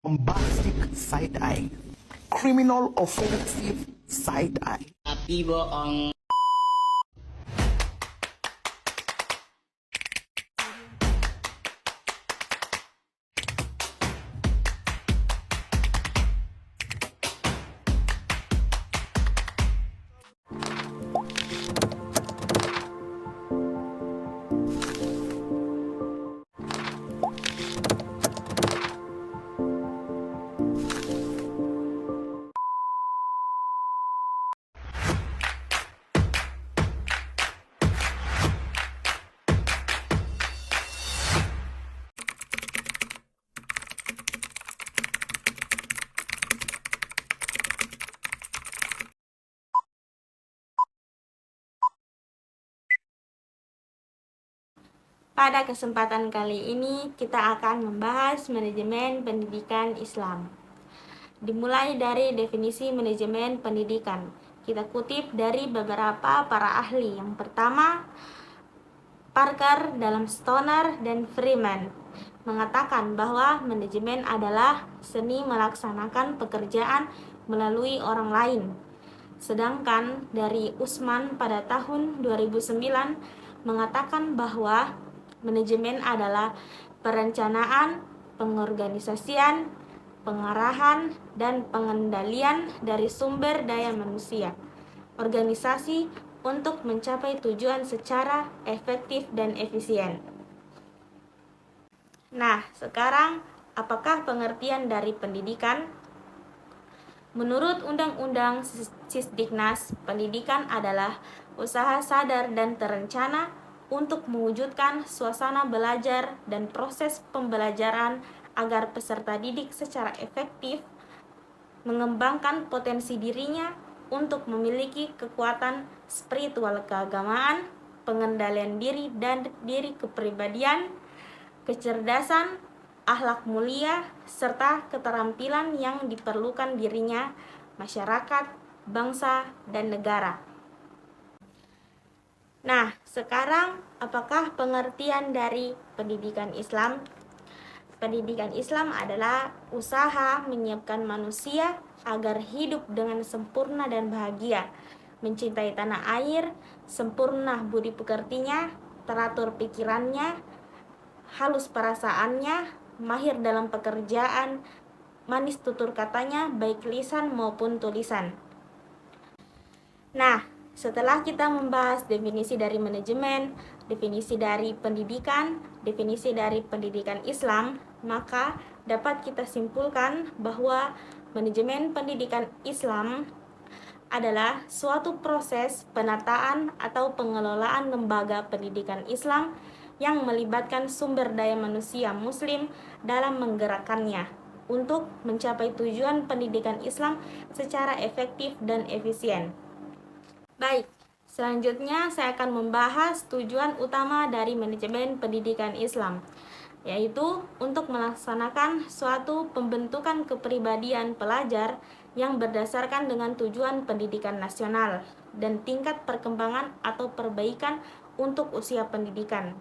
Bombastic side-eye, criminal offensive side-eye. Tapi bohong. Pada kesempatan kali ini kita akan membahas manajemen pendidikan Islam. Dimulai dari definisi manajemen pendidikan. Kita kutip dari beberapa para ahli. Yang pertama, Parker dalam Stoner dan Freeman mengatakan bahwa manajemen adalah seni melaksanakan pekerjaan melalui orang lain. Sedangkan dari Usman pada tahun 2009 mengatakan bahwa manajemen adalah perencanaan, pengorganisasian, pengarahan, dan pengendalian dari sumber daya manusia, organisasi untuk mencapai tujuan secara efektif dan efisien. Nah, sekarang apakah pengertian dari pendidikan? Menurut Undang-Undang Sisdiknas, pendidikan adalah usaha sadar dan terencana untuk mewujudkan suasana belajar dan proses pembelajaran agar peserta didik secara efektif mengembangkan potensi dirinya untuk memiliki kekuatan spiritual keagamaan, pengendalian diri dan diri kepribadian, kecerdasan, akhlak mulia, serta keterampilan yang diperlukan dirinya, masyarakat, bangsa, dan negara. Nah, sekarang apakah pengertian dari pendidikan Islam? Pendidikan Islam adalah usaha menyiapkan manusia agar hidup dengan sempurna dan bahagia, mencintai tanah air, sempurna budi pekertinya, teratur pikirannya, halus perasaannya, mahir dalam pekerjaan, manis tutur katanya, baik lisan maupun tulisan. Nah, setelah kita membahas definisi dari manajemen, definisi dari pendidikan, definisi dari pendidikan Islam, maka dapat kita simpulkan bahwa manajemen pendidikan Islam adalah suatu proses penataan atau pengelolaan lembaga pendidikan Islam yang melibatkan sumber daya manusia Muslim dalam menggerakkannya untuk mencapai tujuan pendidikan Islam secara efektif dan efisien. Baik, selanjutnya saya akan membahas tujuan utama dari manajemen pendidikan Islam, yaitu untuk melaksanakan suatu pembentukan kepribadian pelajar yang berdasarkan dengan tujuan pendidikan nasional dan tingkat perkembangan atau perbaikan untuk usia pendidikan.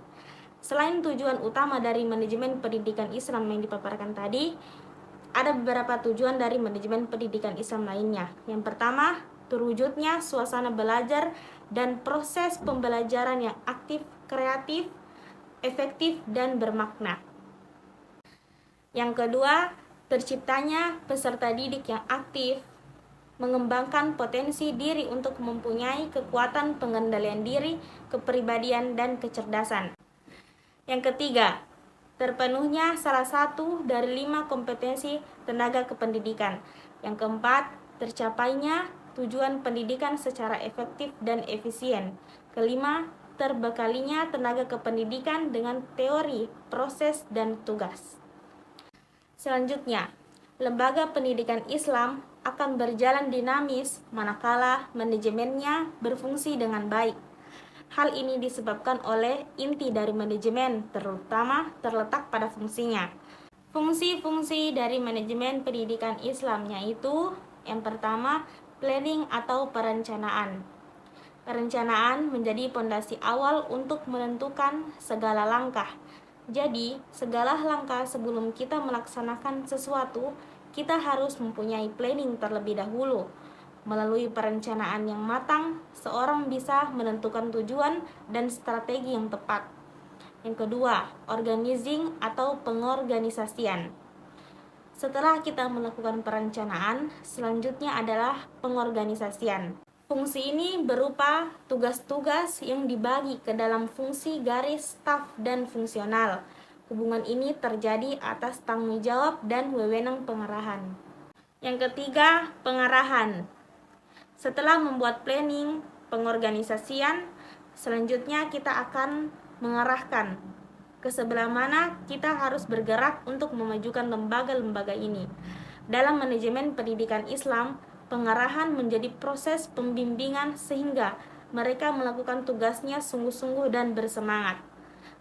Selain tujuan utama dari manajemen pendidikan Islam yang dipaparkan tadi, ada beberapa tujuan dari manajemen pendidikan Islam lainnya. Yang pertama, terwujudnya suasana belajar dan proses pembelajaran yang aktif, kreatif, efektif, dan bermakna. Yang kedua, terciptanya peserta didik yang aktif, mengembangkan potensi diri untuk mempunyai kekuatan pengendalian diri, kepribadian, dan kecerdasan. Yang ketiga, terpenuhnya salah satu dari 5 kompetensi tenaga kependidikan. Yang keempat, tercapainya tujuan pendidikan secara efektif dan efisien. Kelima, terbekalinya tenaga kependidikan dengan teori, proses, dan tugas. Selanjutnya, lembaga pendidikan Islam akan berjalan dinamis manakala manajemennya berfungsi dengan baik. Hal ini disebabkan oleh inti dari manajemen, terutama terletak pada fungsinya. Fungsi-fungsi dari manajemen pendidikan Islam yaitu yang pertama, planning atau perencanaan. Perencanaan menjadi pondasi awal untuk menentukan segala langkah. Jadi, segala langkah sebelum kita melaksanakan sesuatu, kita harus mempunyai planning terlebih dahulu. Melalui perencanaan yang matang, seorang bisa menentukan tujuan dan strategi yang tepat. Yang kedua, organizing atau pengorganisasian. Setelah kita melakukan perencanaan, selanjutnya adalah pengorganisasian. Fungsi ini berupa tugas-tugas yang dibagi ke dalam fungsi garis, staf, dan fungsional. Hubungan ini terjadi atas tanggung jawab dan wewenang pengarahan. Yang ketiga, pengarahan. Setelah membuat planning, pengorganisasian, selanjutnya kita akan mengarahkan ke sebelah mana kita harus bergerak untuk memajukan lembaga-lembaga ini. Dalam manajemen pendidikan Islam, pengarahan menjadi proses pembimbingan sehingga mereka melakukan tugasnya sungguh-sungguh dan bersemangat.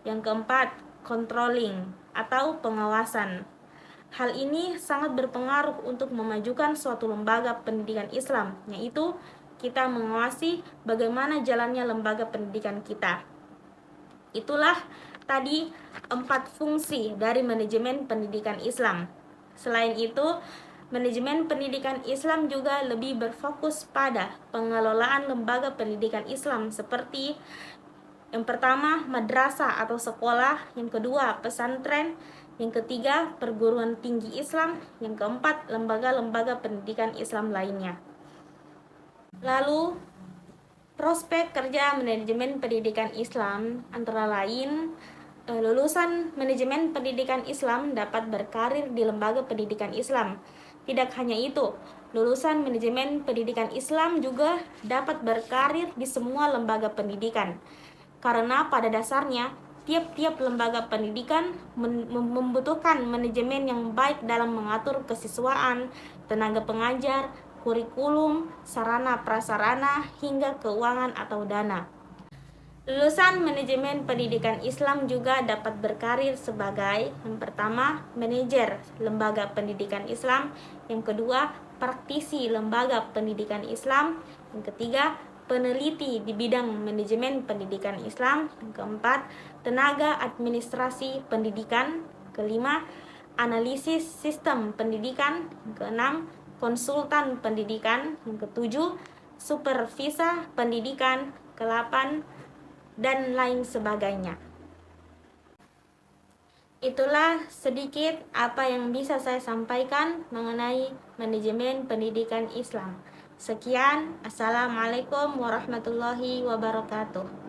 Yang keempat, controlling atau pengawasan. Hal ini sangat berpengaruh untuk memajukan suatu lembaga pendidikan Islam, yaitu kita mengawasi bagaimana jalannya lembaga pendidikan kita. Itulah tadi 4 fungsi dari manajemen pendidikan Islam. Selain itu, manajemen pendidikan Islam juga lebih berfokus pada pengelolaan lembaga pendidikan Islam seperti yang pertama, madrasah atau sekolah, yang kedua, pesantren, yang ketiga, perguruan tinggi Islam, yang keempat, lembaga-lembaga pendidikan Islam lainnya. Lalu, prospek kerja manajemen pendidikan Islam antara lain lulusan manajemen pendidikan Islam dapat berkarir di lembaga pendidikan Islam. Tidak hanya itu, lulusan manajemen pendidikan Islam juga dapat berkarir di semua lembaga pendidikan. Karena pada dasarnya, tiap-tiap lembaga pendidikan membutuhkan manajemen yang baik dalam mengatur kesiswaan, tenaga pengajar, kurikulum, sarana prasarana, hingga keuangan atau dana. Lulusan manajemen pendidikan Islam juga dapat berkarir sebagai yang pertama, manajer lembaga pendidikan Islam, yang kedua, praktisi lembaga pendidikan Islam, yang ketiga, peneliti di bidang manajemen pendidikan Islam, yang keempat, tenaga administrasi pendidikan, kelima, analisis sistem pendidikan, yang keenam, konsultan pendidikan, yang ketujuh, supervisor pendidikan, ke-8, dan lain sebagainya. Itulah sedikit apa yang bisa saya sampaikan mengenai manajemen pendidikan Islam. Sekian, Assalamualaikum warahmatullahi wabarakatuh.